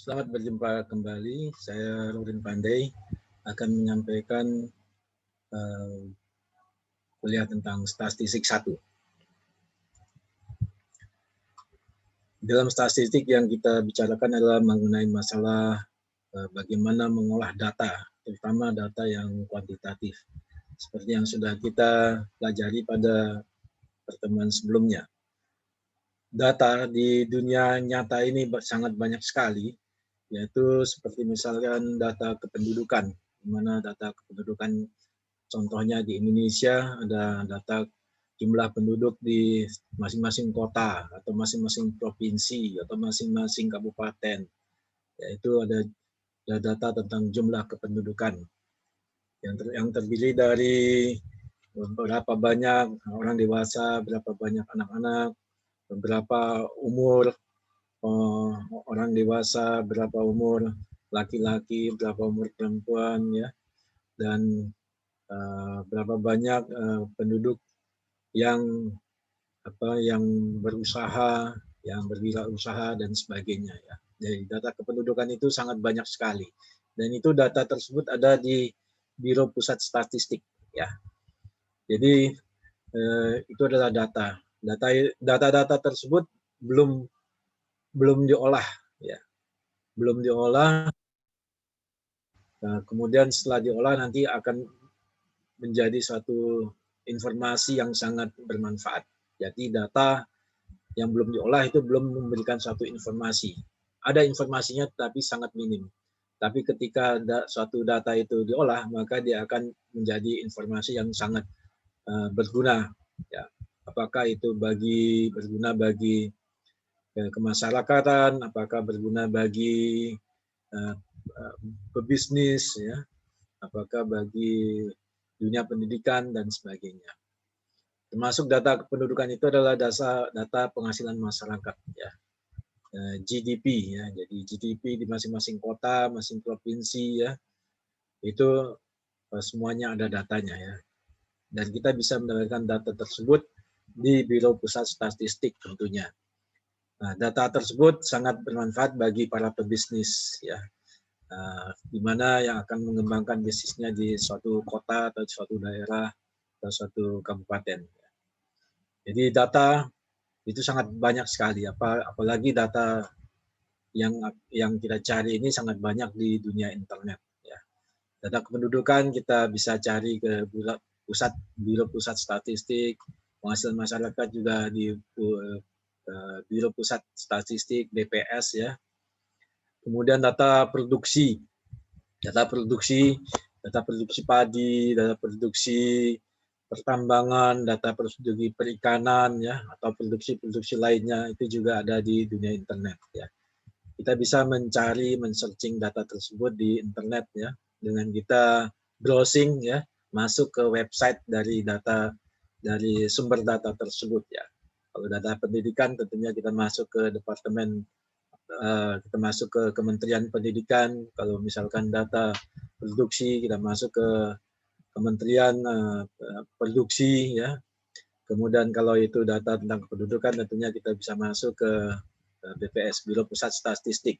Selamat berjumpa kembali. Saya Rurin Pandey akan menyampaikan kuliah tentang statistik 1. Dalam statistik yang kita bicarakan adalah mengenai masalah bagaimana mengolah data, terutama data yang kuantitatif, seperti yang sudah kita pelajari pada pertemuan sebelumnya. Data di dunia nyata ini sangat banyak sekali, yaitu seperti misalkan data kependudukan, di mana data kependudukan contohnya di Indonesia ada data jumlah penduduk di masing-masing kota atau masing-masing provinsi atau masing-masing kabupaten, yaitu ada data tentang jumlah kependudukan yang terdiri dari berapa banyak orang dewasa, berapa banyak anak-anak, berapa umur orang dewasa, berapa umur laki-laki, berapa umur perempuan, ya, dan berapa banyak penduduk yang berusaha, yang berwirausaha dan sebagainya, ya. Jadi data kependudukan itu sangat banyak sekali, dan itu data tersebut ada di Biro Pusat Statistik, ya. Jadi itu adalah data tersebut belum diolah, ya, belum diolah. Kemudian setelah diolah nanti akan menjadi suatu informasi yang sangat bermanfaat. Jadi data yang belum diolah itu belum memberikan suatu informasi. Ada informasinya tapi sangat minim. Tapi ketika suatu data itu diolah, maka dia akan menjadi informasi yang sangat berguna. Ya. Apakah itu berguna bagi kemasyarakatan, apakah berguna bagi pebisnis, ya, apakah bagi dunia pendidikan dan sebagainya. Termasuk data kependudukan itu adalah data penghasilan masyarakat, ya, GDP, ya. Jadi GDP di masing-masing kota, masing provinsi, ya, itu semuanya ada datanya, ya. Dan kita bisa mendapatkan data tersebut di Biro Pusat Statistik tentunya. Nah, data tersebut sangat bermanfaat bagi para pebisnis, ya, di mana yang akan mengembangkan bisnisnya di suatu kota atau suatu daerah atau suatu kabupaten. Jadi data itu sangat banyak sekali, apalagi data yang kita cari ini sangat banyak di dunia internet, ya. Data kependudukan kita bisa cari ke Biro Pusat Statistik, penghasilan masyarakat juga di Biro Pusat Statistik BPS, ya. Kemudian data produksi padi, data produksi pertambangan, data produksi perikanan, ya, atau produksi lainnya itu juga ada di dunia internet, ya. Kita bisa men-searching data tersebut di internet, ya, dengan kita browsing, ya, masuk ke website dari sumber data tersebut, ya. Kalau data pendidikan tentunya kita masuk ke kita masuk ke Kementerian Pendidikan. Kalau misalkan data produksi kita masuk ke Kementerian Produksi, ya. Kemudian kalau itu data tentang kependudukan tentunya kita bisa masuk ke BPS, Biro Pusat Statistik.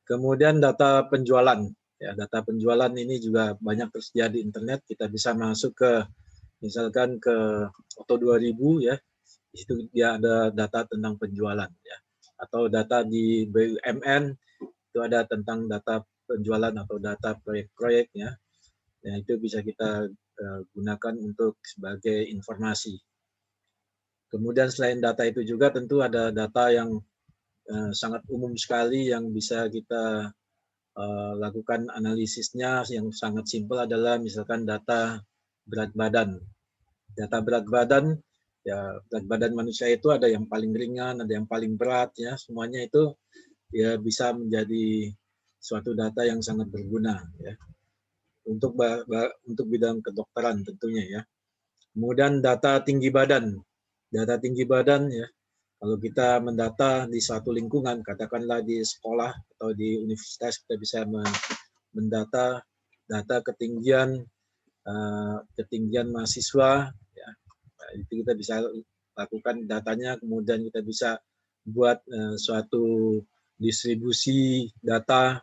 Kemudian data penjualan, ya, data penjualan ini juga banyak tersedia di internet. Kita bisa masuk ke misalkan ke Oto 2000, ya. Di situ dia ada data tentang penjualan, ya. Atau data di BUMN itu ada tentang data penjualan atau data proyek-proyek, ya. Ya, itu bisa kita gunakan untuk sebagai informasi. Kemudian selain data itu juga tentu ada data yang sangat umum sekali yang bisa kita lakukan analisisnya. Yang sangat simpel adalah misalkan data berat badan. Data berat badan, ya, berat badan manusia itu ada yang paling ringan, ada yang paling berat, ya. Semuanya itu ya bisa menjadi suatu data yang sangat berguna, ya, untuk bidang kedokteran tentunya, ya. Kemudian data tinggi badan, ya. Kalau kita mendata di suatu lingkungan, katakanlah di sekolah atau di universitas, kita bisa mendata data ketinggian mahasiswa, ya. Nah, itu kita bisa lakukan datanya, kemudian kita bisa buat suatu distribusi data,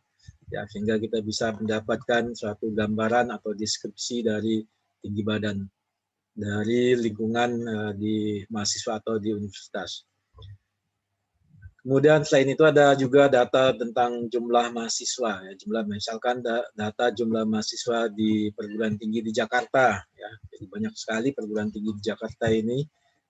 ya, sehingga kita bisa mendapatkan suatu gambaran atau deskripsi dari tinggi badan dari lingkungan di mahasiswa atau di universitas. Kemudian selain itu ada juga data tentang jumlah mahasiswa, ya, jumlah misalkan data jumlah mahasiswa di perguruan tinggi di Jakarta, ya. Jadi banyak sekali perguruan tinggi di Jakarta ini,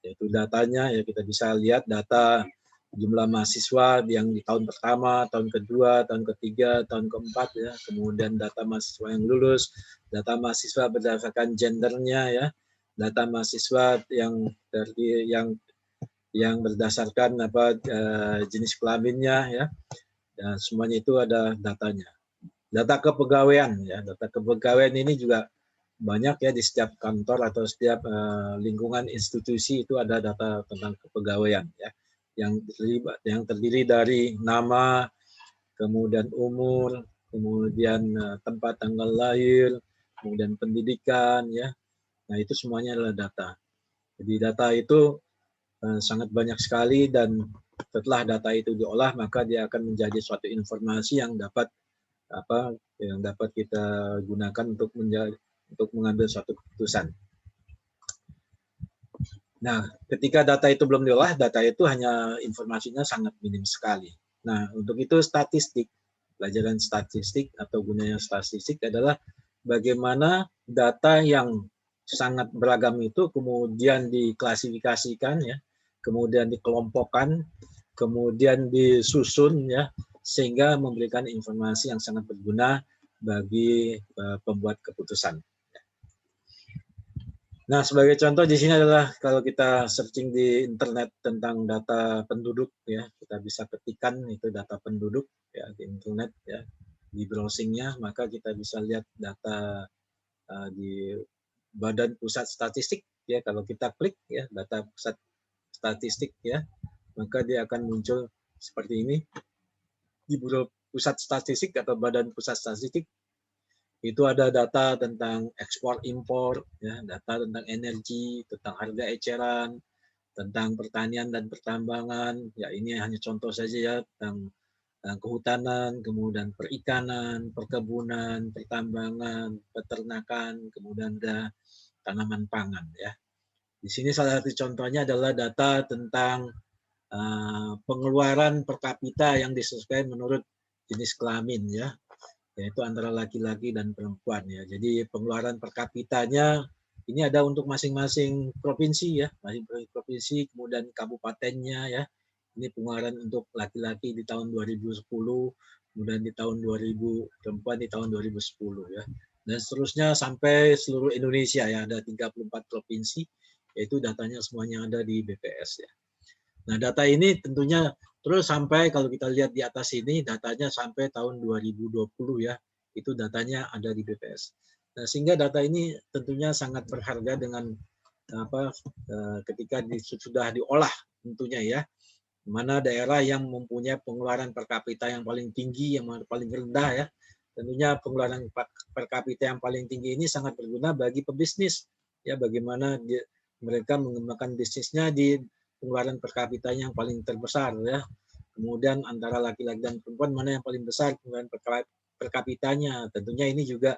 yaitu datanya ya kita bisa lihat data jumlah mahasiswa yang di tahun pertama, tahun kedua, tahun ketiga, tahun keempat, ya. Kemudian data mahasiswa yang lulus, data mahasiswa berdasarkan gendernya, ya, data mahasiswa yang berdasarkan jenis kelaminnya, ya, dan semuanya itu ada datanya. Data kepegawaian, ya, data kepegawaian ini juga banyak ya di setiap kantor atau setiap lingkungan institusi itu ada data tentang kepegawaian, ya, yang terdiri dari nama, kemudian umur, kemudian tempat tanggal lahir, kemudian pendidikan, ya. Nah, itu semuanya adalah data. Jadi data itu sangat banyak sekali, dan setelah data itu diolah maka dia akan menjadi suatu informasi yang dapat kita gunakan untuk mengambil suatu keputusan. Nah, ketika data itu belum diolah, data itu hanya informasinya sangat minim sekali. Nah, untuk itu statistik, pelajaran statistik atau gunanya statistik adalah bagaimana data yang sangat beragam itu kemudian diklasifikasikan, ya, kemudian dikelompokkan, kemudian disusun, ya, sehingga memberikan informasi yang sangat berguna bagi pembuat keputusan. Nah, sebagai contoh di sini adalah kalau kita searching di internet tentang data penduduk, ya, kita bisa ketikkan itu data penduduk, ya, di internet, ya, di browsingnya, maka kita bisa lihat data di Badan Pusat Statistik, ya. Kalau kita klik, ya, data pusat statistik, ya, maka dia akan muncul seperti ini di Biro Pusat Statistik atau Badan Pusat Statistik. Itu ada data tentang ekspor impor, ya, data tentang energi, tentang harga eceran, tentang pertanian dan pertambangan, ya, ini hanya contoh saja, ya, tentang kehutanan, kemudian perikanan, perkebunan, pertambangan, peternakan, kemudian ada tanaman pangan, ya. Di sini salah satu contohnya adalah data tentang pengeluaran per kapita yang disesuaikan menurut jenis kelamin, ya, yaitu antara laki-laki dan perempuan, ya. Jadi pengeluaran per kapitanya ini ada untuk masing-masing provinsi, ya, masing-masing provinsi, kemudian kabupatennya, ya. Ini pengeluaran untuk laki-laki di tahun 2010, kemudian di tahun 2000 perempuan di tahun 2010, ya. Dan seterusnya sampai seluruh Indonesia, ya, ada 34 provinsi, yaitu datanya semuanya ada di BPS, ya. Nah, data ini tentunya terus sampai kalau kita lihat di atas ini datanya sampai tahun 2020, ya. Itu datanya ada di BPS. Nah, sehingga data ini tentunya sangat berharga dengan ketika sudah diolah tentunya, ya. Mana daerah yang mempunyai pengeluaran per kapita yang paling tinggi, yang paling rendah, ya. Tentunya pengeluaran per kapita yang paling tinggi ini sangat berguna bagi pebisnis, ya, bagaimana mereka mengembangkan bisnisnya di pengeluaran per kapitanya yang paling terbesar, ya. Kemudian antara laki-laki dan perempuan mana yang paling besar pengeluaran per kapitanya. Tentunya ini juga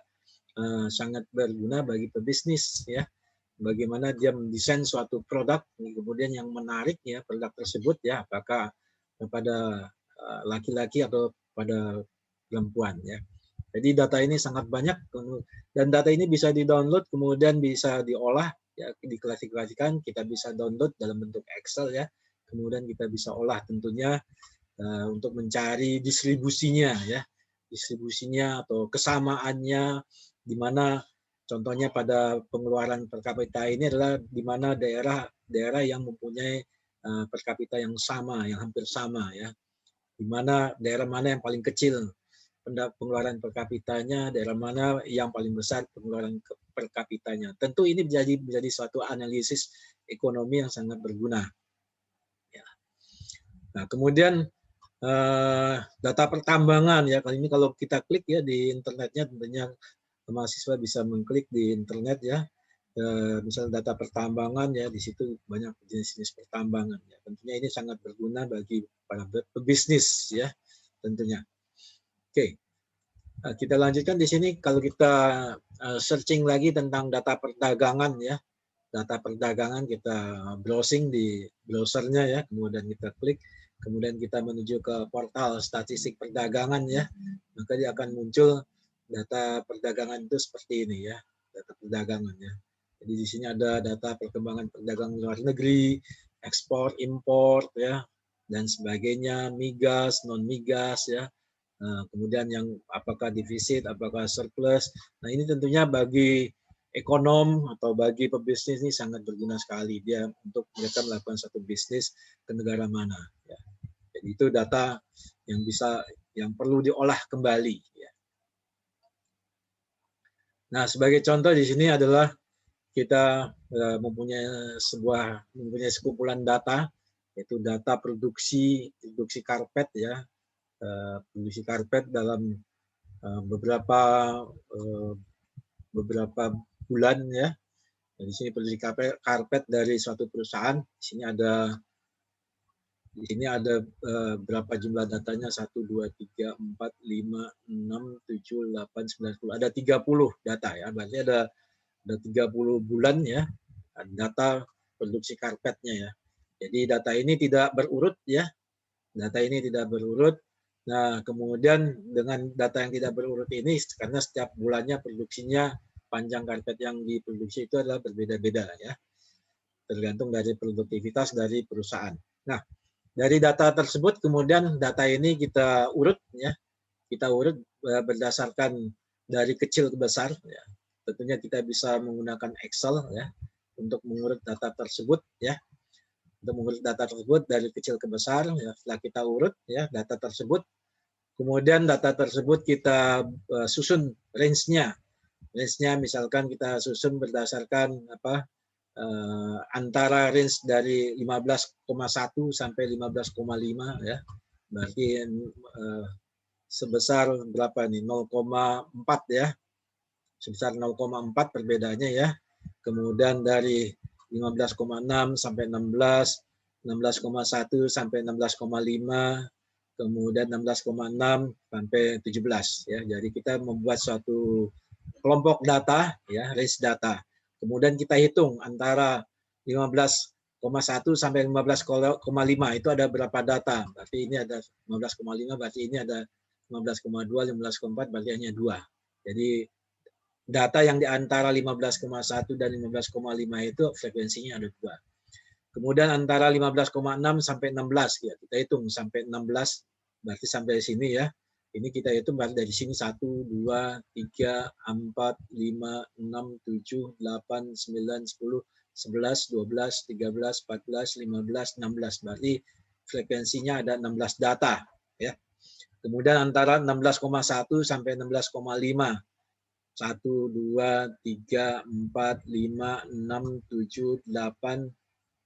sangat berguna bagi pebisnis, ya. Bagaimana dia mendesain suatu produk kemudian yang menarik, ya, produk tersebut, ya, apakah kepada laki-laki atau pada perempuan, ya. Jadi data ini sangat banyak dan data ini bisa di-download kemudian bisa diolah, ya, diklasifikasikan, kita bisa download dalam bentuk Excel, ya. Kemudian kita bisa olah tentunya untuk mencari distribusinya, ya. Distribusinya atau kesamaannya di mana. Contohnya pada pengeluaran per kapita ini adalah di mana daerah yang mempunyai per kapita yang sama, yang hampir sama, ya. Di mana daerah mana yang paling kecil pengeluaran per kapitanya, daerah mana yang paling besar pengeluaran per kapitanya. Tentu ini menjadi suatu analisis ekonomi yang sangat berguna, ya. Nah, kemudian data pertambangan, ya. Kali ini kalau kita klik, ya, di internetnya tentunya mahasiswa bisa mengklik di internet, ya, misalnya data pertambangan, ya, di situ banyak jenis-jenis pertambangan, ya. Tentunya ini sangat berguna bagi para pebisnis, ya. tentunya. Oke, kita lanjutkan di sini. Kalau kita searching lagi tentang data perdagangan ya, data perdagangan kita browsing di browsernya ya, kemudian kita klik, kemudian kita menuju ke portal statistik perdagangan ya, maka dia akan muncul data perdagangan itu seperti ini ya, data perdagangan ya. Jadi di sini ada data perkembangan perdagangan luar negeri, ekspor, impor ya, dan sebagainya, migas, non migas ya. Kemudian yang apakah defisit, apakah surplus. Nah ini tentunya bagi ekonom atau bagi pebisnis ini sangat berguna sekali dia untuk mereka melakukan satu bisnis ke negara mana. Ya. Jadi itu data yang perlu diolah kembali. Ya. Nah sebagai contoh di sini adalah kita mempunyai sekumpulan data, yaitu data produksi karpet ya, produksi karpet dalam beberapa bulan ya. Di sini produksi karpet dari suatu perusahaan. Di sini ada berapa jumlah datanya? 1, 2, 3, 4, 5, 6, 7, 8, 9, 10. Ada 30 data ya. Berarti ada 30 bulan ya data produksi karpetnya ya. Jadi data ini tidak berurut ya. Data ini tidak berurut. Nah, kemudian dengan data yang tidak berurut ini, karena setiap bulannya produksinya, panjang karpet yang diproduksi itu adalah berbeda-beda ya. Tergantung dari produktivitas dari perusahaan. Nah, dari data tersebut kemudian data ini kita urut ya. Kita urut berdasarkan dari kecil ke besar ya. Tentunya kita bisa menggunakan Excel ya untuk mengurut data tersebut ya. Untuk mengurut data tersebut dari kecil ke besar ya. Setelah kita urut ya data tersebut, kemudian data tersebut kita susun range-nya. Range-nya misalkan kita susun berdasarkan antara range dari 15,1 sampai 15,5 ya. Berarti sebesar berapa nih? 0,4 ya. Sebesar 0,4 perbedaannya ya. Kemudian dari 15,6 sampai 16, 16,1 sampai 16,5, kemudian 16,6 sampai 17 ya. Jadi kita membuat suatu kelompok data ya, range data. Kemudian kita hitung antara 15,1 sampai 15,5 itu ada berapa data. Berarti ini ada 15,5, berarti ini ada 15,2, 15,4, berarti hanya 2. Jadi data yang di antara 15,1 dan 15,5 itu frekuensinya ada 2. Kemudian antara 15,6 sampai 16 ya, kita hitung sampai 16 berarti sampai sini ya. Ini kita hitung berarti dari sini 1 2 3 4 5 6 7 8 9 10 11 12 13 14 15 16 berarti frekuensinya ada 16 data ya. Kemudian antara 16,1 sampai 16,5 1, 2, 3, 4, 5, 6, 7, 8,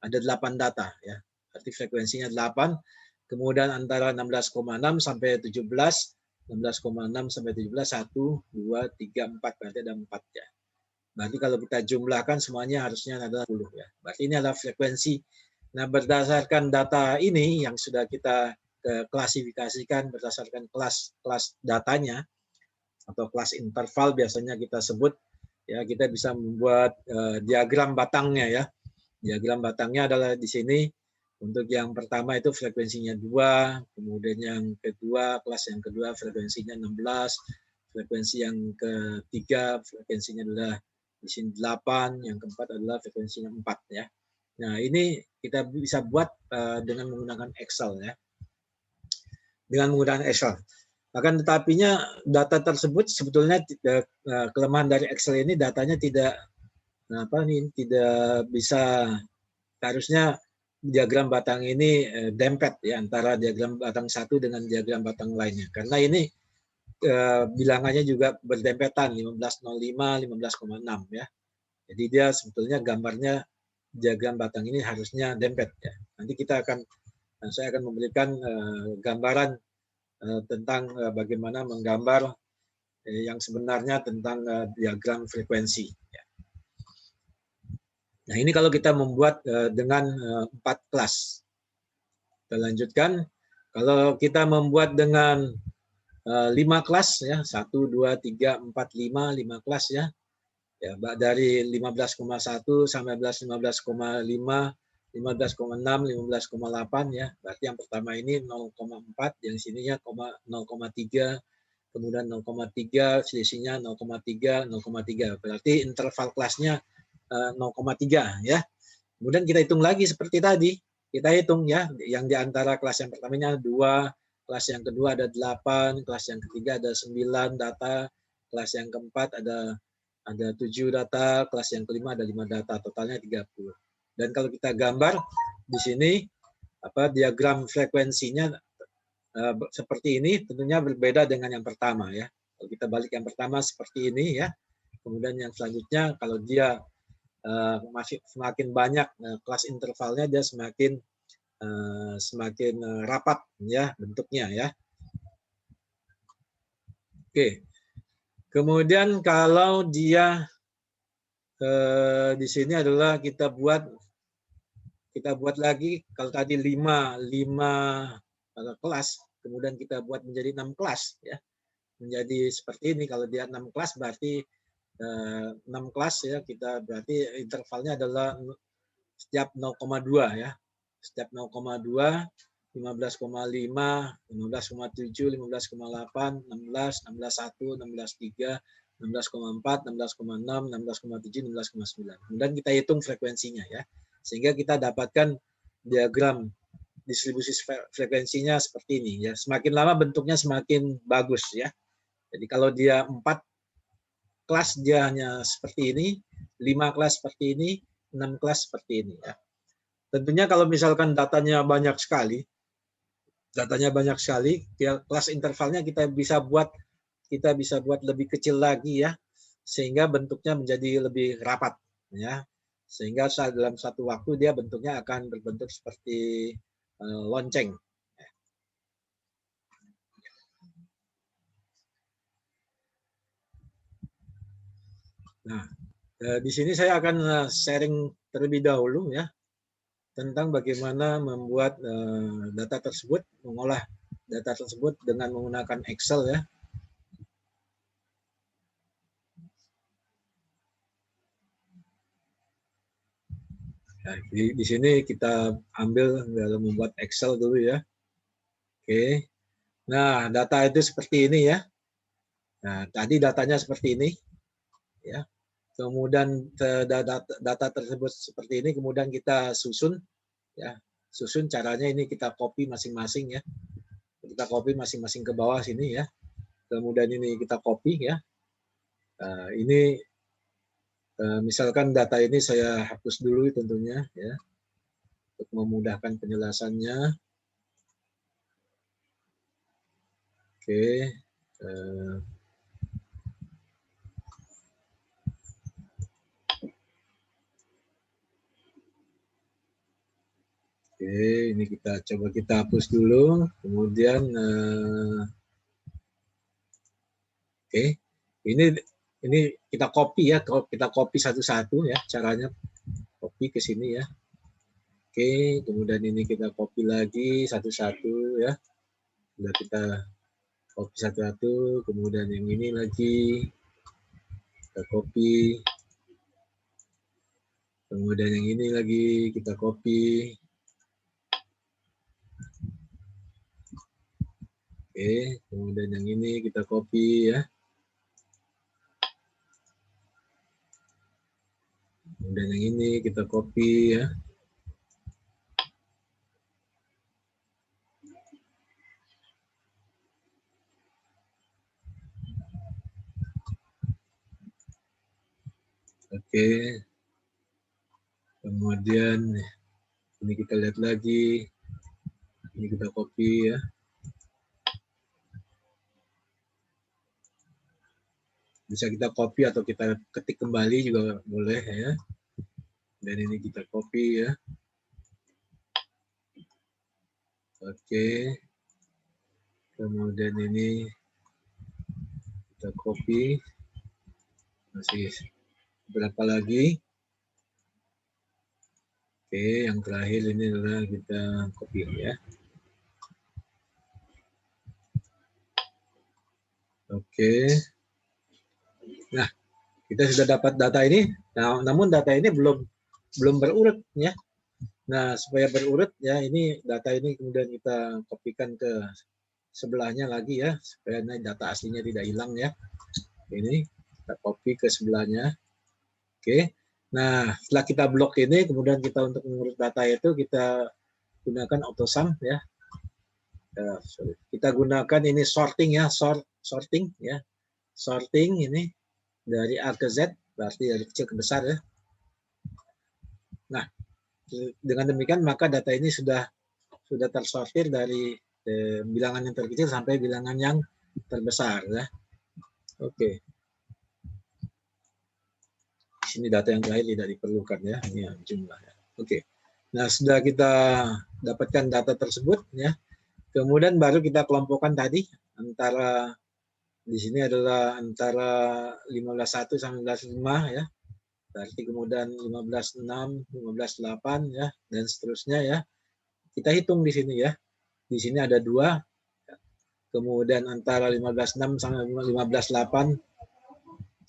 ada 8 data ya. Berarti frekuensinya 8. Kemudian antara 16,6 sampai 17, 16,6 sampai 17, 1, 2, 3, 4, berarti ada 4 ya. Berarti kalau kita jumlahkan semuanya harusnya ada 10 ya. Berarti ini adalah frekuensi. Nah, berdasarkan data ini yang sudah kita klasifikasikan berdasarkan kelas datanya, atau kelas interval biasanya kita sebut ya, kita bisa membuat diagram batangnya ya. Diagram batangnya adalah di sini. Untuk yang pertama itu frekuensinya 2, kemudian yang kedua kelas yang kedua frekuensinya 16, frekuensi yang ketiga frekuensinya adalah di sini 8, yang keempat adalah frekuensinya 4 ya. Nah, ini kita bisa buat dengan menggunakan Excel ya. Dengan menggunakan Excel. Akan tetapinya data tersebut sebetulnya kelemahan dari Excel ini datanya tidak bisa, harusnya diagram batang ini dempet ya antara diagram batang satu dengan diagram batang lainnya, karena ini bilangannya juga berdempetan 15,05 15,6 ya. Jadi dia sebetulnya gambarnya diagram batang ini harusnya dempet ya. Nanti saya akan memberikan gambaran tentang bagaimana menggambar yang sebenarnya tentang diagram frekuensi. Nah, ini kalau kita membuat dengan 4 kelas. Kita lanjutkan. Kalau kita membuat dengan 5 kelas ya, 1, 2, 3, 4, 5 kelas ya. Ya, dari 15,1 sampai 15,5, 15,6, 15,8 ya. Berarti yang pertama ini 0,4, yang sininya 0,3, kemudian 0,3, selisihnya 0,3, 0,3. Berarti interval kelasnya 0,3 ya. Kemudian kita hitung lagi seperti tadi. Kita hitung ya, yang di antara kelas yang pertamanya 2, kelas yang kedua ada 8, kelas yang ketiga ada 9 data, kelas yang keempat ada 7 data, kelas yang kelima ada 5 data, totalnya 30. Dan kalau kita gambar di sini diagram frekuensinya seperti ini, tentunya berbeda dengan yang pertama ya. Kalau kita balik yang pertama seperti ini ya. Kemudian yang selanjutnya kalau dia masih semakin banyak kelas intervalnya, dia semakin rapat ya bentuknya ya. Oke. Kemudian kalau dia di sini adalah kita buat lagi, kalau tadi 5 kelas, kemudian kita buat menjadi 6 kelas ya. Menjadi seperti ini, kalau dia 6 kelas berarti 6 kelas ya, kita berarti intervalnya adalah setiap 0,2 ya. Setiap 0,2, 15,5, 15,7, 15,8, 16, 16,1, 16,3, 16,4, 16,6, 16,7, 16,9. Kemudian kita hitung frekuensinya ya. Sehingga kita dapatkan diagram distribusi frekuensinya seperti ini ya. Semakin lama bentuknya semakin bagus ya. Jadi kalau dia 4 kelas dia hanya seperti ini, 5 kelas seperti ini, 6 kelas seperti ini ya. Tentunya kalau misalkan datanya banyak sekali, kelas intervalnya kita bisa buat lebih kecil lagi ya, sehingga bentuknya menjadi lebih rapat ya. Sehingga dalam satu waktu dia bentuknya akan berbentuk seperti lonceng. Nah, di sini saya akan sharing terlebih dahulu ya tentang bagaimana membuat data tersebut, mengolah data tersebut dengan menggunakan Excel ya. Nah, di sini kita ambil dalam membuat Excel dulu ya. Oke. Nah, data itu seperti ini ya. Nah, tadi datanya seperti ini ya. Kemudian data tersebut seperti ini, kemudian kita susun ya. Susun caranya ini kita copy masing-masing ya. Kita copy masing-masing ke bawah sini ya. Kemudian ini kita copy ya. Ini misalkan data ini saya hapus dulu tentunya ya, untuk memudahkan penjelasannya. Oke. Oke, ini kita coba kita hapus dulu. Kemudian oke, ini kita copy ya, kita copy satu-satu ya, caranya copy ke sini ya. Oke, kemudian ini kita copy lagi satu-satu ya. Sudah kita copy satu-satu, kemudian yang ini lagi kita copy. Kemudian yang ini lagi kita copy. Oke, kemudian yang ini kita copy ya. Kemudian yang ini kita copy ya. Oke. Kemudian ini kita lihat lagi. Ini kita copy ya. Bisa kita copy atau kita ketik kembali juga boleh ya. Dan ini kita copy ya. Oke. Kemudian ini kita copy. Masih berapa lagi? Oke, yang terakhir ini adalah kita copy ya. Oke. Nah, kita sudah dapat data ini. Nah, namun data ini belum berurut ya. Nah, supaya berurut ya, ini data ini kemudian kita kopikan ke sebelahnya lagi ya, supaya data aslinya tidak hilang ya. Ini kita copy ke sebelahnya. Oke. Nah, setelah kita blok ini, kemudian kita untuk mengurut data itu kita gunakan autosum ya. Kita gunakan ini sorting ya, sorting ya. Sorting ini dari A ke Z, berarti dari kecil ke besar ya. Nah, dengan demikian maka data ini sudah tersortir dari bilangan yang terkecil sampai bilangan yang terbesar ya. Oke. Di sini data yang terakhir tidak diperlukan ya, ini jumlahnya. Oke. Nah, sudah kita dapatkan data tersebut ya. Kemudian baru kita kelompokkan tadi antara di sini adalah antara 15.1 sampai 15.5 ya. Berarti kemudian 15.6, 15.8 ya dan seterusnya ya. Kita hitung di sini ya. Di sini ada 2. Kemudian antara 15.6 sampai 15.8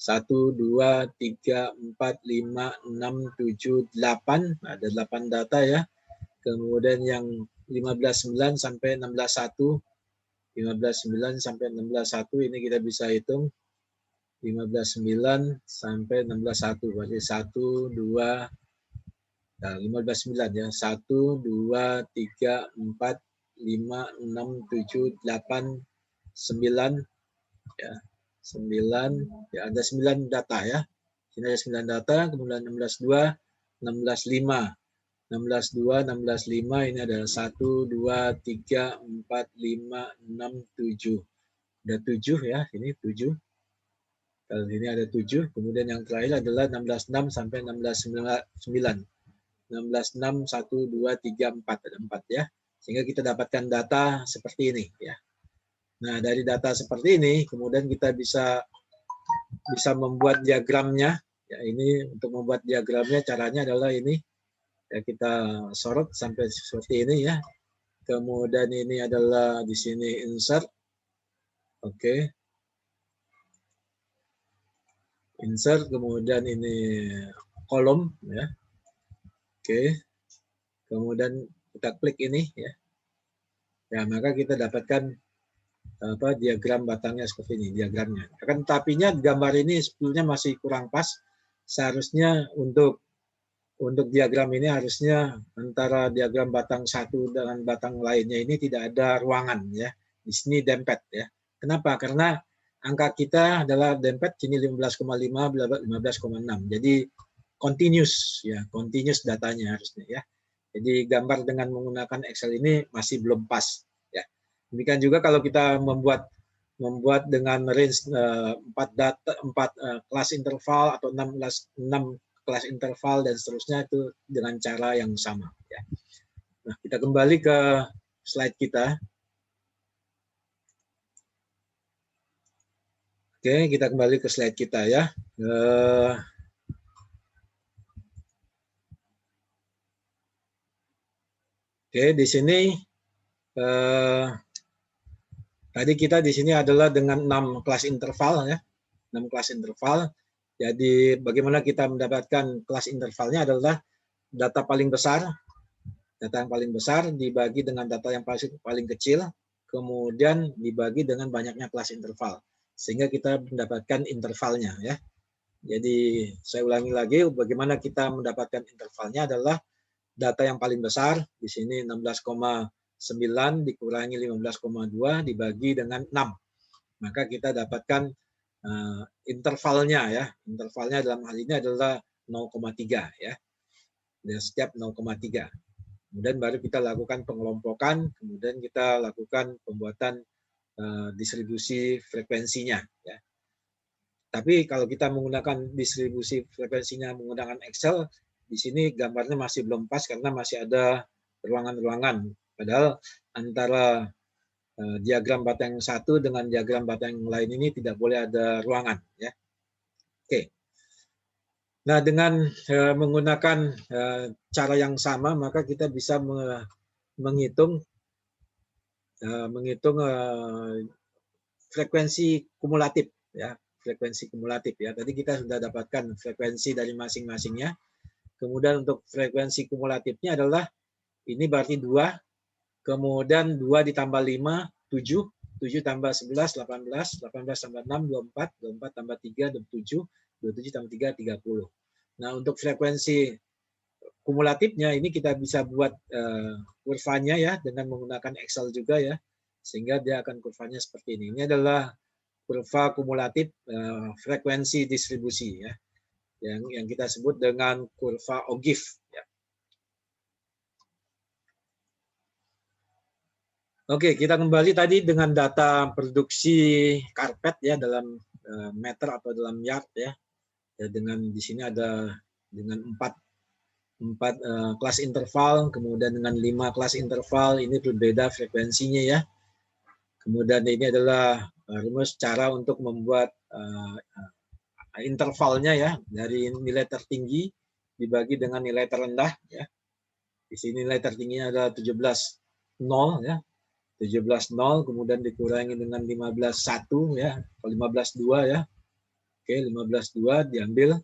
1, 2, 3, 4, 5, 6, 7, 8. Ada 8 data ya. Kemudian yang 15.9 sampai 16.1. 15.9 sampai 16.1 ini kita bisa hitung. 15.9 sampai 16.1. Berarti 1, 2, nah 15.9 ya. 1, 2, 3, 4, 5, 6, 7, 8, 9 ya. 9 ya, ada 9 data ya. Sini ada 9 data, kemudian 16.2, 16.5. 16.2, 16.5 ini adalah 1, 2, 3, 4, 5, 6, 7. Ada 7 ya, ini 7. Kalau ini ada 7, kemudian yang terakhir adalah 16.6 sampai 16.9. 16.6, 1, 2, 3, 4. Ada 4 ya. Sehingga kita dapatkan data seperti ini ya. Nah, dari data seperti ini, kemudian kita bisa membuat diagramnya. Ya, ini untuk membuat diagramnya caranya adalah ini. Ya, kita sorot sampai seperti ini ya. Kemudian ini adalah di sini insert. Oke. Insert, kemudian ini kolom ya. Oke. Kemudian kita klik ini ya. Ya, maka kita dapatkan diagram batangnya seperti ini, diagramnya. Akan tapinya gambar ini sebetulnya masih kurang pas. Seharusnya untuk diagram ini harusnya antara diagram batang satu dengan batang lainnya ini tidak ada ruangan ya. Di sini dempet ya. Kenapa? Karena angka kita adalah dempet sini 15,5, 15,6. Jadi continuous ya, continuous datanya harusnya ya. Jadi gambar dengan menggunakan Excel ini masih belum pas ya. Demikian juga kalau kita membuat dengan range 4 data, 4 kelas interval atau 6 kelas interval dan seterusnya itu dengan cara yang sama ya. Nah, kita kembali ke slide kita. Oke, kita kembali ke slide kita ya. Oke, di sini tadi kita di sini adalah dengan 6 kelas interval ya. 6 kelas interval. Jadi bagaimana kita mendapatkan kelas intervalnya adalah data paling besar. Data yang paling besar dibagi dengan data yang paling kecil, kemudian dibagi dengan banyaknya kelas interval. Sehingga kita mendapatkan intervalnya ya. Jadi saya ulangi lagi, bagaimana kita mendapatkan intervalnya adalah data yang paling besar, di sini 16,9 dikurangi 15,2 dibagi dengan 6. Maka kita dapatkan intervalnya ya. Intervalnya dalam hal ini adalah 0,3 ya. Dan setiap 0,3. Kemudian baru kita lakukan pengelompokan, kemudian kita lakukan pembuatan distribusi frekuensinya ya. Tapi kalau kita menggunakan distribusi frekuensinya menggunakan Excel, di sini gambarnya masih belum pas karena masih ada ruangan-ruangan. Padahal antara diagram batang yang satu dengan diagram batang yang lain ini tidak boleh ada ruangan ya. Oke. Nah, dengan menggunakan cara yang sama maka kita bisa menghitung frekuensi kumulatif ya, frekuensi kumulatif ya. Tadi kita sudah dapatkan frekuensi dari masing-masingnya. Kemudian untuk frekuensi kumulatifnya adalah ini berarti 2, kemudian 2 ditambah 5, 7, 7 tambah 11, 18, 18 tambah 6, 24, 24 tambah 3, 27, 27 tambah 3, 30. Nah, untuk frekuensi kumulatifnya ini kita bisa buat kurvanya ya dengan menggunakan Excel juga ya, sehingga dia akan kurvanya seperti ini. Ini adalah kurva kumulatif frekuensi distribusi ya, yang kita sebut dengan kurva Ogif ya. Oke, kita kembali tadi dengan data produksi karpet ya dalam meter atau dalam yard ya. Dengan di sini ada dengan 4 kelas interval, kemudian dengan 5 kelas interval, ini berbeda frekuensinya ya. Kemudian ini adalah rumus cara untuk membuat intervalnya ya, dari nilai tertinggi dibagi dengan nilai terendah ya. Di sini nilai tertingginya adalah 17,0 ya. 17,0 kemudian dikurangi dengan 15,1 ya, atau 15,2 ya. Oke, 15,2 diambil.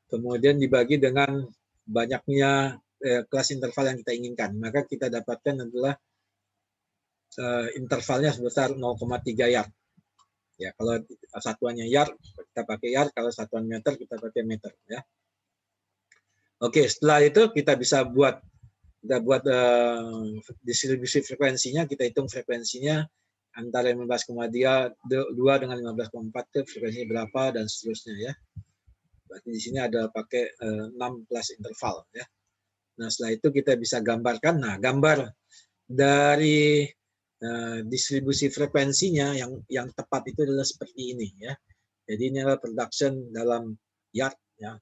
Kemudian dibagi dengan banyaknya kelas interval yang kita inginkan. Maka kita dapatkan adalah intervalnya sebesar 0,3 yard. Ya, kalau satuannya yard kita pakai yard, kalau satuan meter kita pakai meter ya. Oke, setelah itu kita bisa buat distribusi frekuensinya, kita hitung frekuensinya antara 15,2 dengan 15,4 itu frekuensinya berapa dan seterusnya ya. Berarti di sini ada pakai 6 kelas interval ya. Nah, setelah itu kita bisa gambarkan. Nah, gambar dari distribusi frekuensinya yang tepat itu adalah seperti ini ya. Jadi ini adalah production dalam yard ya,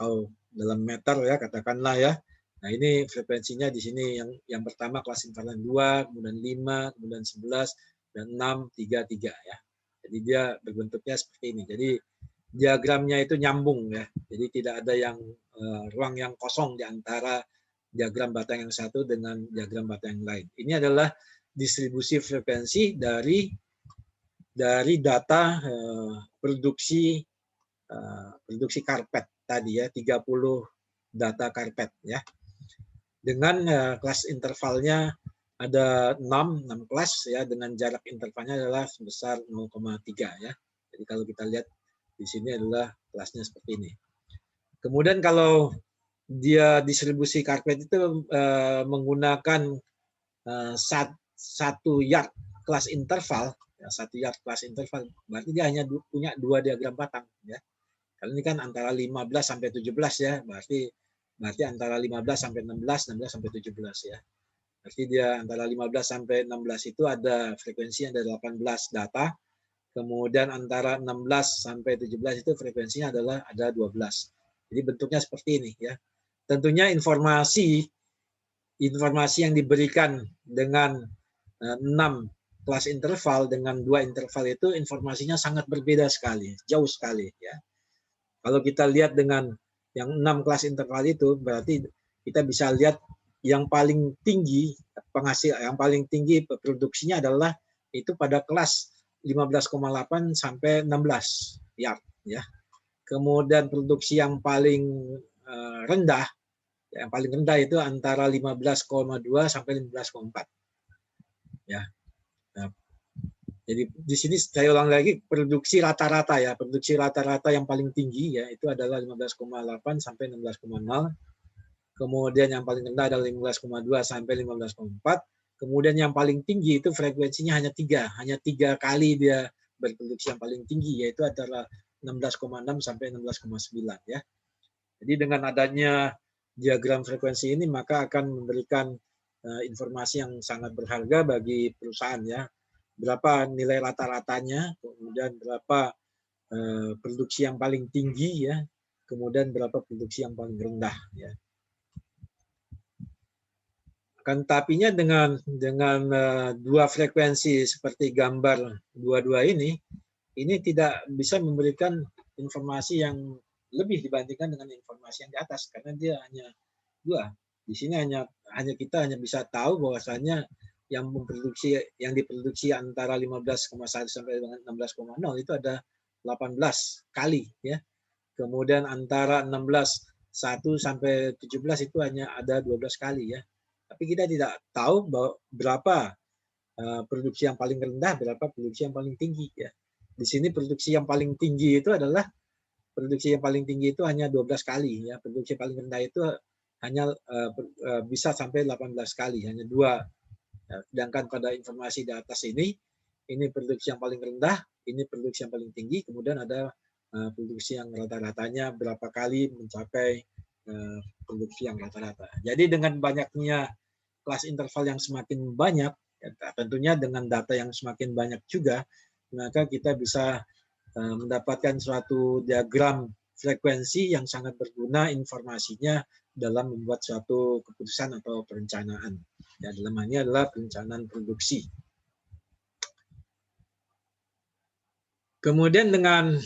atau dalam meter ya katakanlah ya. Nah, ini frekuensinya di sini yang pertama kelas interval 2, kemudian 5, kemudian 11 dan 6, 3, 3 ya. Jadi dia berbentuknya seperti ini. Jadi diagramnya itu nyambung ya. Jadi tidak ada yang ruang yang kosong di antara diagram batang yang satu dengan diagram batang yang lain. Ini adalah distribusi frekuensi dari data produksi karpet tadi ya, 30 data karpet ya. Dengan kelas intervalnya ada 6 kelas ya, dengan jarak intervalnya adalah sebesar 0,3 ya. Jadi kalau kita lihat di sini adalah kelasnya seperti ini. Kemudian kalau dia distribusi karpet itu menggunakan satu yard kelas interval, ya, 1 yard kelas interval, berarti dia hanya punya 2 diagram batang ya. Kalau ini kan antara 15 sampai 17 ya, berarti antara 15 sampai 16, 16 sampai 17 ya. Berarti dia antara 15 sampai 16 itu ada frekuensinya ada 18 data. Kemudian antara 16 sampai 17 itu frekuensinya adalah ada 12. Jadi bentuknya seperti ini ya. Tentunya informasi yang diberikan dengan 6 kelas interval dengan 2 interval itu informasinya sangat berbeda sekali, jauh sekali ya. Kalau kita lihat dengan yang 6 kelas interval itu, berarti kita bisa lihat yang paling tinggi yang paling tinggi produksinya adalah itu pada kelas 15,8 sampai 16 yard ya. Kemudian produksi yang paling rendah, itu antara 15,2 sampai 15,4 ya. Nah, jadi di sini saya ulang lagi, produksi rata-rata ya, produksi rata-rata yang paling tinggi ya itu adalah 15,8 sampai 16,0. Kemudian yang paling rendah adalah 15,2 sampai 15,4. Kemudian yang paling tinggi itu frekuensinya hanya 3 kali dia berproduksi yang paling tinggi, yaitu adalah 16,6 sampai 16,9 ya. Jadi dengan adanya diagram frekuensi ini maka akan memberikan informasi yang sangat berharga bagi perusahaan ya. Berapa nilai rata-ratanya, kemudian berapa produksi yang paling tinggi ya, kemudian berapa produksi yang paling rendah ya. Kan tapinya dengan dua frekuensi seperti gambar 22 ini tidak bisa memberikan informasi yang lebih dibandingkan dengan informasi yang di atas karena dia hanya 2. Di sini hanya kita hanya bisa tahu bahwasanya yang diproduksi antara 15,1 sampai dengan 16,0 itu ada 18 kali ya. Kemudian antara 16,1 sampai 17 itu hanya ada 12 kali ya. Tapi kita tidak tahu berapa produksi yang paling rendah, berapa produksi yang paling tinggi ya. Di sini produksi yang paling tinggi itu hanya 12 kali ya. Produksi paling rendah itu hanya bisa sampai 18 kali, hanya 2. Ya, sedangkan pada informasi di atas ini produksi yang paling rendah, ini produksi yang paling tinggi, kemudian ada produksi yang rata-ratanya berapa kali mencapai produksi yang rata-rata. Jadi dengan banyaknya kelas interval yang semakin banyak, ya, tentunya dengan data yang semakin banyak juga, maka kita bisa mendapatkan suatu diagram frekuensi yang sangat berguna informasinya dalam membuat suatu keputusan atau perencanaan. Ya, dalam hal ini adalah perencanaan produksi. Kemudian dengan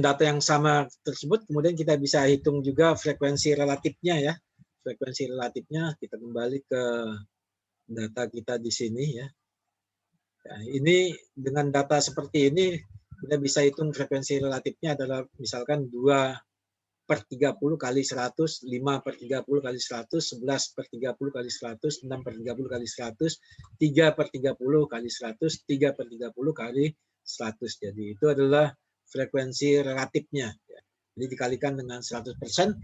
data yang sama tersebut, kemudian kita bisa hitung juga frekuensi relatifnya ya. Frekuensi relatifnya kita kembali ke data kita di sini ya. Nah, ini dengan data seperti ini kita bisa hitung frekuensi relatifnya adalah misalkan 2/30 kali 100, 5/30 kali 100, 11/30 kali 100, 6/30 kali 100, 3/30 kali 100, 3/30 kali 100. Jadi itu adalah frekuensi relatifnya. Jadi dikalikan dengan 100%,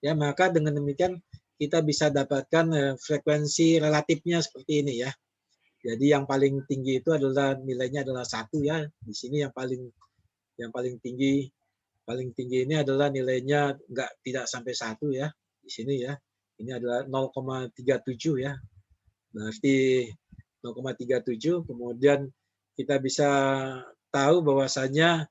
ya maka dengan demikian kita bisa dapatkan frekuensi relatifnya seperti ini ya. Jadi yang paling tinggi itu adalah nilainya adalah 1 ya. Di sini yang paling tinggi ini adalah nilainya tidak sampai 1 ya. Di sini ya. Ini adalah 0,37 ya. Berarti 0,37, kemudian kita bisa tahu bahwasanya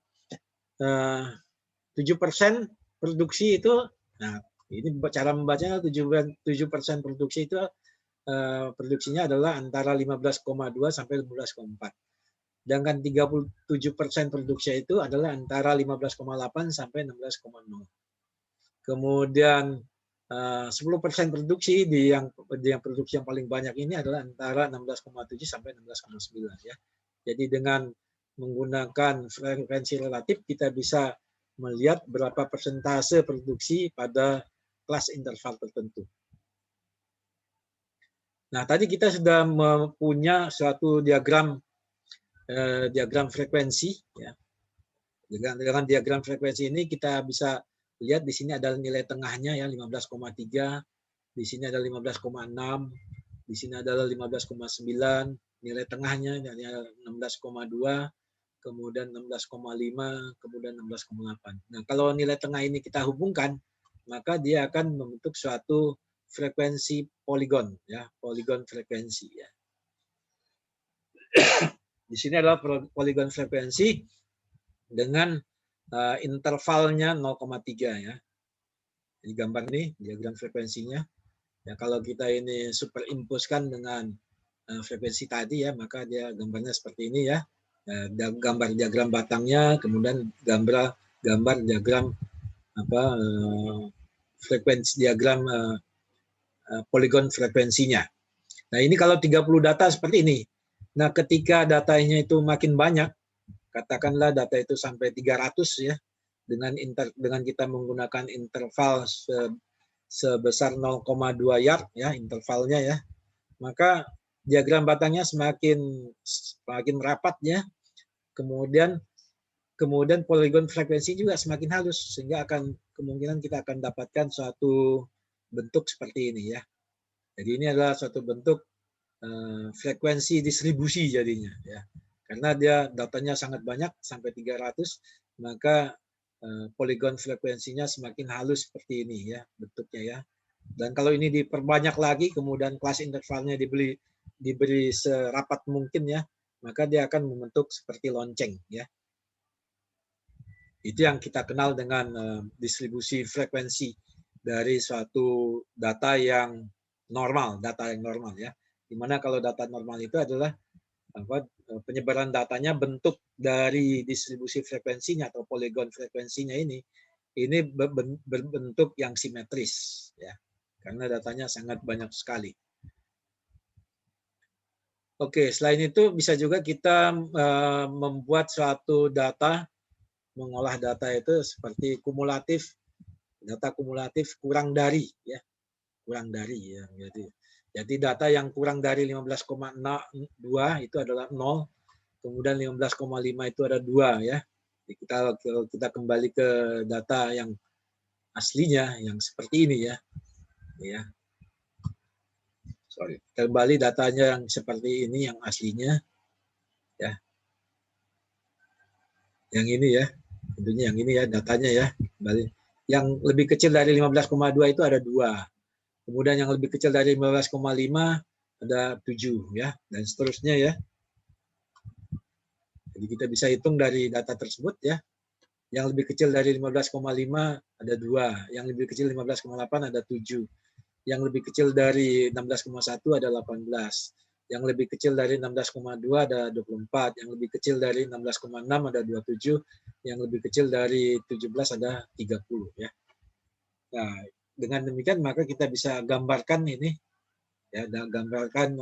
7% produksi itu, nah ini cara membacanya 7% produksi itu produksinya adalah antara 15,2 sampai 15,4. Sedangkan 37% produksi itu adalah antara 15,8 sampai 16,0. Kemudian 10% produksi yang produksi yang paling banyak ini adalah antara 16,7 sampai 16,9 ya. Jadi dengan menggunakan frekuensi relatif kita bisa melihat berapa persentase produksi pada kelas interval tertentu. Nah, tadi kita sudah mempunyai suatu diagram frekuensi ya. Dengan diagram frekuensi ini kita bisa lihat di sini ada nilai tengahnya ya 15,3, di sini ada 15,6, di sini adalah 15,9, nilai tengahnya adalah 16,2, kemudian 16,5, kemudian 16,8. Nah, kalau nilai tengah ini kita hubungkan, maka dia akan membentuk suatu frekuensi poligon ya, poligon frekuensi ya. Di sini adalah poligon frekuensi dengan intervalnya 0,3 ya. Ini gambar nih diagram frekuensinya. Ya, kalau kita ini superimposkan dengan frekuensi tadi ya, maka dia gambarnya seperti ini ya. Gambar diagram batangnya, kemudian gambar diagram frekuensi diagram poligon frekuensinya. Nah, ini kalau 30 data seperti ini. Nah, ketika datanya itu makin banyak, katakanlah data itu sampai 300 ya, dengan kita menggunakan interval sebesar 0,2 yard ya intervalnya ya, maka diagram batangnya semakin rapat ya. Kemudian poligon frekuensi juga semakin halus sehingga kemungkinan kita akan dapatkan suatu bentuk seperti ini ya. Jadi ini adalah suatu bentuk frekuensi distribusi jadinya ya. Karena dia datanya sangat banyak sampai 300, maka poligon frekuensinya semakin halus seperti ini ya bentuknya ya. Dan kalau ini diperbanyak lagi, kemudian kelas intervalnya diberi serapat mungkin ya, maka dia akan membentuk seperti lonceng ya. Itu yang kita kenal dengan distribusi frekuensi dari suatu data yang normal ya. Dimana kalau data normal itu adalah penyebaran datanya, bentuk dari distribusi frekuensinya atau poligon frekuensinya ini berbentuk yang simetris ya, karena datanya sangat banyak sekali. Oke, selain itu bisa juga kita membuat suatu data, mengolah data itu seperti kumulatif, data kumulatif kurang dari, ya, kurang dari, ya. Jadi data yang kurang dari 15,2 itu adalah 0, kemudian 15,5 itu ada 2, ya. Jadi kita kembali ke data yang aslinya, yang seperti ini, ya. Ya. Sorry. Kembali datanya yang seperti ini, yang aslinya, ya. Yang ini, ya. Tentunya yang ini, ya, datanya, ya. Kembali. Yang lebih kecil dari 15,2 itu ada 2. Kemudian yang lebih kecil dari 15,5 ada 7, ya, dan seterusnya, ya. Jadi kita bisa hitung dari data tersebut, ya. Yang lebih kecil dari 15,5 ada 2, yang lebih kecil 15,8 ada 7, yang lebih kecil dari 16,1 ada 18, yang lebih kecil dari 16,2 ada 24, yang lebih kecil dari 16,6 ada 27, yang lebih kecil dari 17 ada 30, ya. Nah, dengan demikian maka kita bisa gambarkan ini, ya, gambarkan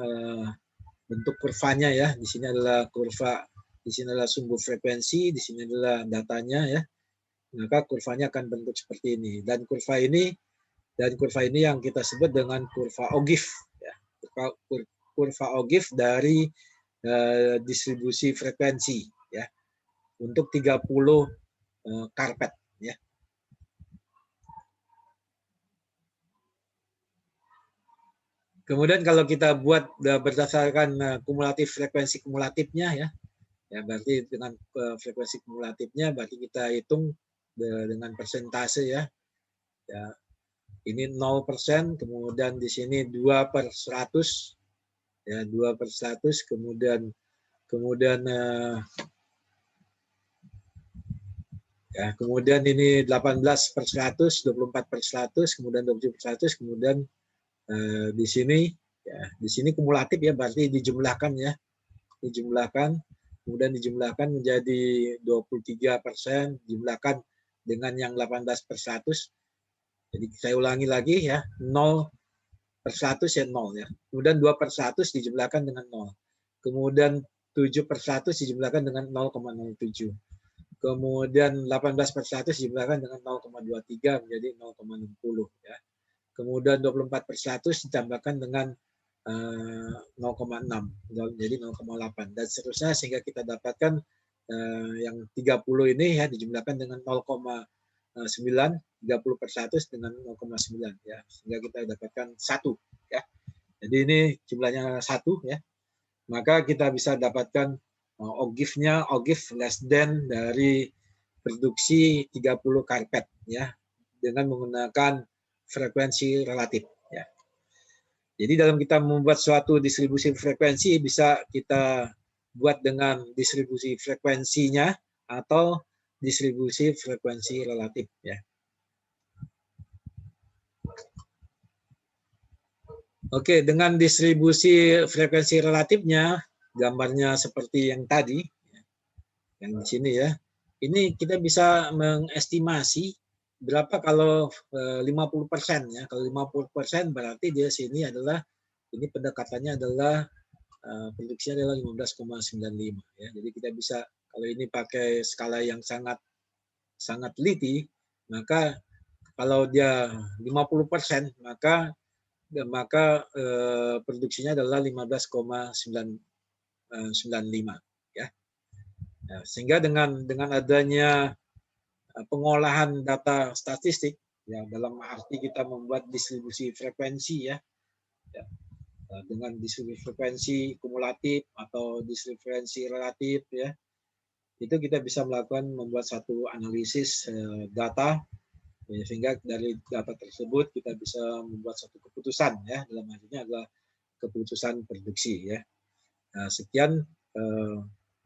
bentuk kurvanya, ya. Di sini adalah kurva, di sini adalah sumbu frekuensi, di sini adalah datanya, ya. Maka kurvanya akan bentuk seperti ini. Dan kurva ini yang kita sebut dengan kurva Ogif, ya. Kurva Ogif dari distribusi frekuensi, ya, untuk 30 karpet, ya. Kemudian kalau kita buat berdasarkan kumulatif frekuensi kumulatifnya, ya, ya berarti dengan frekuensi kumulatifnya berarti kita hitung dengan persentase, ya. Ya, ini 0%, kemudian di sini 2/100, ya, 2/100, kemudian ya, kemudian ini 18/100, 24/100, kemudian 27/100, kemudian di sini, ya, di sini kumulatif, ya, berarti dijumlahkan, ya, dijumlahkan, kemudian dijumlahkan menjadi 23%, dijumlahkan dengan yang 18/100. Jadi saya ulangi lagi, ya, 0/100, ya, 0, ya. Kemudian 2/100 dijumlahkan dengan 0. Kemudian 7/100 dijumlahkan dengan 0,07. Kemudian 18/100 dijumlahkan dengan 0,23 menjadi 0,60, ya. Kemudian 24/100 ditambahkan dengan 0,6 jadi 0,8 dan seterusnya sehingga kita dapatkan yang 30 ini, ya, dijumlahkan dengan 0,9, 30/100 dengan 0,9, ya, sehingga kita dapatkan 1, ya. Jadi ini jumlahnya 1, ya. Maka kita bisa dapatkan Ogif-nya, Ogif less than dari produksi 30 karpet, ya, dengan menggunakan frekuensi relatif, ya. Jadi dalam kita membuat suatu distribusi frekuensi bisa kita buat dengan distribusi frekuensinya atau distribusi frekuensi relatif, ya. Oke, dengan distribusi frekuensi relatifnya, gambarnya seperti yang tadi, yang di sini, ya. Ini kita bisa mengestimasi berapa kalau 50%, ya. Kalau 50% berarti di sini adalah ini pendekatannya adalah produksinya adalah 15,95, ya. Jadi kita bisa kalau ini pakai skala yang sangat teliti, maka kalau dia 50%, maka produksinya adalah 15,95, ya. Nah, sehingga dengan adanya pengolahan data statistik, ya, dalam arti kita membuat distribusi frekuensi, ya, ya, dengan distribusi frekuensi kumulatif atau distribusi frekuensi relatif, ya, itu kita bisa membuat satu analisis data, ya, sehingga dari data tersebut kita bisa membuat satu keputusan, ya, dalam hal ini adalah keputusan produksi, ya. Nah, sekian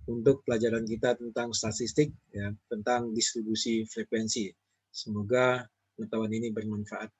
untuk pelajaran kita tentang statistik, ya, tentang distribusi frekuensi. Semoga pengetahuan ini bermanfaat.